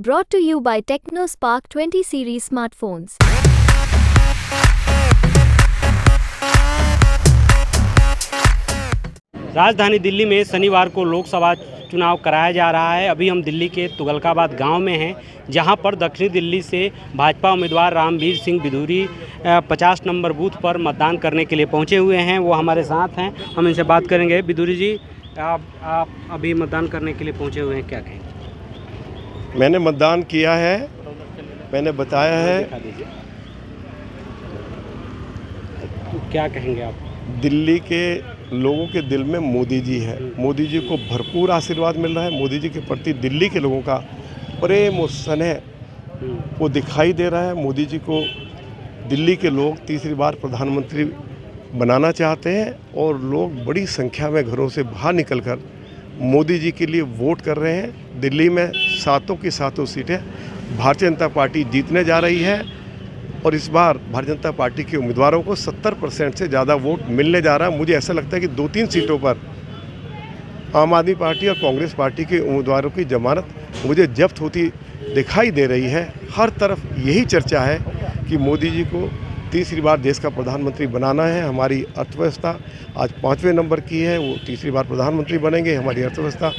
Brought to you by TechnoSpark 20 series smartphones. राजधानी दिल्ली में शनिवार को लोकसभा चुनाव कराया जा रहा है। अभी हम दिल्ली के तुगलकाबाद गांव में हैं, जहां पर दक्षिणी दिल्ली से भाजपा उम्मीदवार रामवीर सिंह बिधूरी 50 नंबर बूथ पर मतदान करने के लिए पहुंचे हुए हैं। वो हमारे साथ हैं, हम इनसे बात करेंगे। बिधूरी जी, आप अभी मतदान करने के लिए पहुंचे हुए हैं, क्या कहेंगे? मैंने मतदान किया है, मैंने बताया है। तो क्या कहेंगे आप? दिल्ली के लोगों के दिल में मोदी जी है। मोदी जी को भरपूर आशीर्वाद मिल रहा है। मोदी जी के प्रति दिल्ली के लोगों का प्रेम और स्नेह वो दिखाई दे रहा है। मोदी जी को दिल्ली के लोग तीसरी बार प्रधानमंत्री बनाना चाहते हैं और लोग बड़ी संख्या में घरों से बाहर निकलकर मोदी जी के लिए वोट कर रहे हैं। दिल्ली में सातों की सातों सीटें भारतीय जनता पार्टी जीतने जा रही है और इस बार भारतीय जनता पार्टी के उम्मीदवारों को 70% से ज़्यादा वोट मिलने जा रहा है। मुझे ऐसा लगता है कि 2-3 सीटों पर आम आदमी पार्टी और कांग्रेस पार्टी के उम्मीदवारों की जमानत मुझे जब्त होती दिखाई दे रही है। हर तरफ यही चर्चा है कि मोदी जी को तीसरी बार देश का प्रधानमंत्री बनाना है। हमारी अर्थव्यवस्था आज 5वें नंबर की है, वो तीसरी बार प्रधानमंत्री बनेंगे। हमारी अर्थव्यवस्था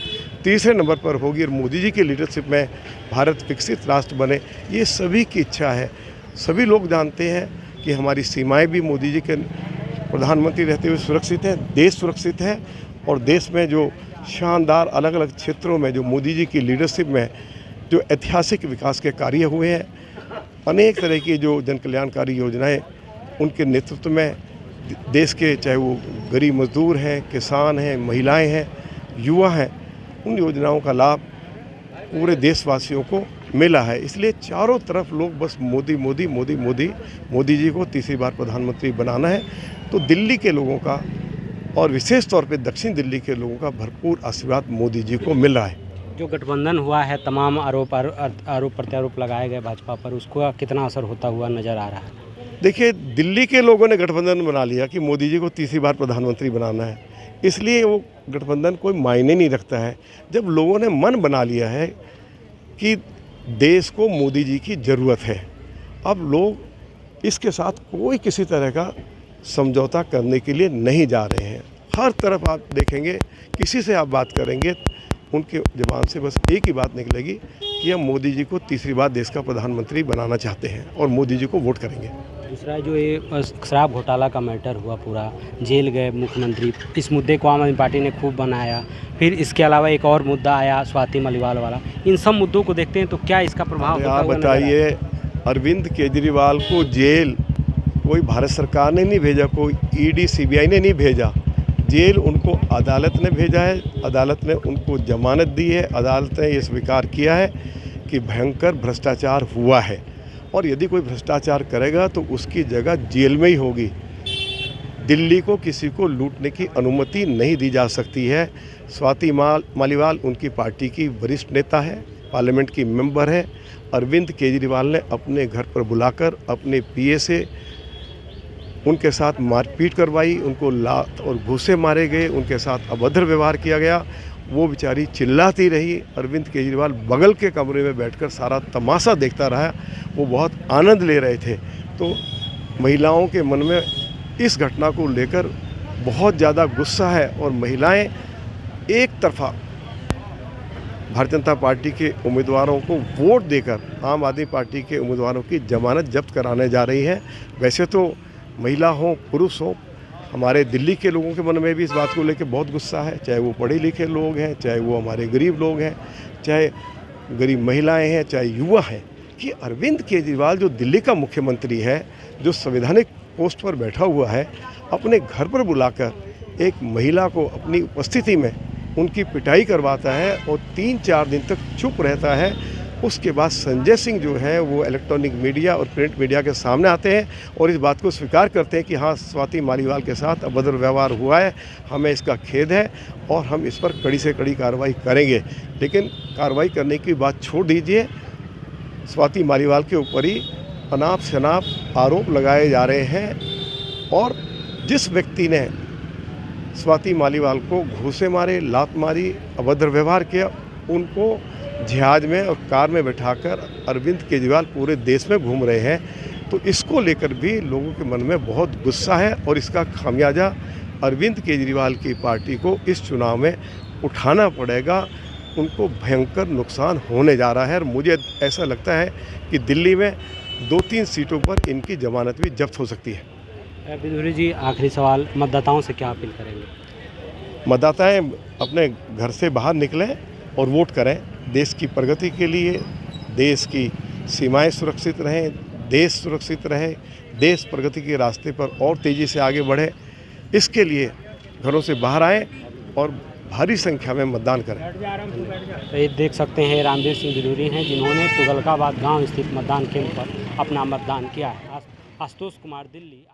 तीसरे नंबर पर होगी और मोदी जी की लीडरशिप में भारत विकसित राष्ट्र बने, ये सभी की इच्छा है। सभी लोग जानते हैं कि हमारी सीमाएं भी मोदी जी के प्रधानमंत्री रहते हुए सुरक्षित हैं, देश सुरक्षित है और देश में जो शानदार अलग अलग क्षेत्रों में जो मोदी जी की लीडरशिप में जो ऐतिहासिक विकास के कार्य हुए हैं, अनेक तरह की जो जन कल्याणकारी योजनाएं उनके नेतृत्व में देश के, चाहे वो गरीब मजदूर हैं, किसान हैं, महिलाएं हैं, युवा हैं, उन योजनाओं का लाभ पूरे देशवासियों को मिला है। इसलिए चारों तरफ लोग बस मोदी मोदी मोदी मोदी मोदी जी को तीसरी बार प्रधानमंत्री बनाना है। तो दिल्ली के लोगों का और विशेष तौर पे दक्षिण दिल्ली के लोगों का भरपूर आशीर्वाद मोदी जी को मिल रहा है। जो गठबंधन हुआ है, तमाम आरोप प्रत्यारोप लगाए गए भाजपा पर, उसको कितना असर होता हुआ नज़र आ रहा है? देखिए, दिल्ली के लोगों ने गठबंधन बना लिया कि मोदी जी को तीसरी बार प्रधानमंत्री बनाना है, इसलिए वो गठबंधन कोई मायने नहीं रखता है। जब लोगों ने मन बना लिया है कि देश को मोदी जी की ज़रूरत है, अब लोग इसके साथ कोई किसी तरह का समझौता करने के लिए नहीं जा रहे हैं। हर तरफ आप देखेंगे, किसी से आप बात करेंगे, उनके ज़बान से बस एक ही बात निकलेगी कि हम मोदी जी को तीसरी बार देश का प्रधानमंत्री बनाना चाहते हैं और मोदी जी को वोट करेंगे। दूसरा जो ये शराब घोटाला का मैटर हुआ, पूरा जेल गए मुख्यमंत्री, इस मुद्दे को आम आदमी पार्टी ने खूब बनाया। फिर इसके अलावा एक और मुद्दा आया स्वाति मलिवाल वाला। इन सब मुद्दों को देखते हैं तो क्या इसका प्रभाव होता है? आप बताइए, अरविंद केजरीवाल को जेल कोई भारत सरकार ने नहीं भेजा, कोई ईडी सीबीआई ने नहीं भेजा, जेल उनको अदालत ने भेजा है। अदालत ने उनको जमानत दी है। अदालत ने ये स्वीकार किया है कि भयंकर भ्रष्टाचार हुआ है और यदि कोई भ्रष्टाचार करेगा तो उसकी जगह जेल में ही होगी। दिल्ली को किसी को लूटने की अनुमति नहीं दी जा सकती है। स्वाति मालीवाल उनकी पार्टी की वरिष्ठ नेता है, पार्लियामेंट की मेंबर है। अरविंद केजरीवाल ने अपने घर पर बुलाकर अपने पीए से उनके साथ मारपीट करवाई, उनको लात और घूंसे मारे गए, उनके साथ अभद्र व्यवहार किया गया। वो बेचारी चिल्लाती रही। अरविंद केजरीवाल बगल के कमरे में बैठकर सारा तमाशा देखता रहा। वो बहुत आनंद ले रहे थे। तो महिलाओं के मन में इस घटना को लेकर बहुत ज़्यादा गुस्सा है और महिलाएं एक तरफा भारतीय जनता पार्टी के उम्मीदवारों को वोट देकर आम आदमी पार्टी के उम्मीदवारों की जमानत जब्त कराने जा रही हैं। वैसे तो महिला हो पुरुष हो, हमारे दिल्ली के लोगों के मन में भी इस बात को लेकर बहुत गुस्सा है, चाहे वो पढ़े लिखे लोग हैं, चाहे वो हमारे गरीब लोग हैं, चाहे गरीब महिलाएं हैं, चाहे युवा हैं, कि अरविंद केजरीवाल जो दिल्ली का मुख्यमंत्री है, जो संवैधानिक पोस्ट पर बैठा हुआ है, अपने घर पर बुलाकर एक महिला को अपनी उपस्थिति में उनकी पिटाई करवाता है और 3-4 दिन तक चुप रहता है। उसके बाद संजय सिंह जो है वो इलेक्ट्रॉनिक मीडिया और प्रिंट मीडिया के सामने आते हैं और इस बात को स्वीकार करते हैं कि हाँ, स्वाति मालीवाल के साथ अभद्र व्यवहार हुआ है, हमें इसका खेद है और हम इस पर कड़ी से कड़ी कार्रवाई करेंगे। लेकिन कार्रवाई करने की बात छोड़ दीजिए, स्वाति मालीवाल के ऊपर ही अनाप शनाप आरोप लगाए जा रहे हैं और जिस व्यक्ति ने स्वाति मालीवाल को घूंसे मारे, लात मारी, अभद्र व्यवहार किया, उनको जहाज में और कार में बैठाकर अरविंद केजरीवाल पूरे देश में घूम रहे हैं। तो इसको लेकर भी लोगों के मन में बहुत गुस्सा है और इसका खामियाजा अरविंद केजरीवाल की पार्टी को इस चुनाव में उठाना पड़ेगा। उनको भयंकर नुकसान होने जा रहा है और मुझे ऐसा लगता है कि दिल्ली में 2-3 सीटों पर इनकी जमानत भी जब्त हो सकती है। बिधूरी जी, आखिरी सवाल, मतदाताओं से क्या अपील करेंगे? मतदाताएं अपने घर से बाहर निकलें और वोट करें। देश की प्रगति के लिए, देश की सीमाएं सुरक्षित रहें, देश सुरक्षित रहे, देश प्रगति के रास्ते पर और तेज़ी से आगे बढ़े। इसके लिए घरों से बाहर आएं और भारी संख्या में मतदान करें। तो ये देख सकते हैं रामवीर सिंह बिधूरी हैं, जिन्होंने तुगलकाबाद गांव स्थित मतदान केंद्र पर अपना मतदान किया है। आशुतोष कुमार, दिल्ली।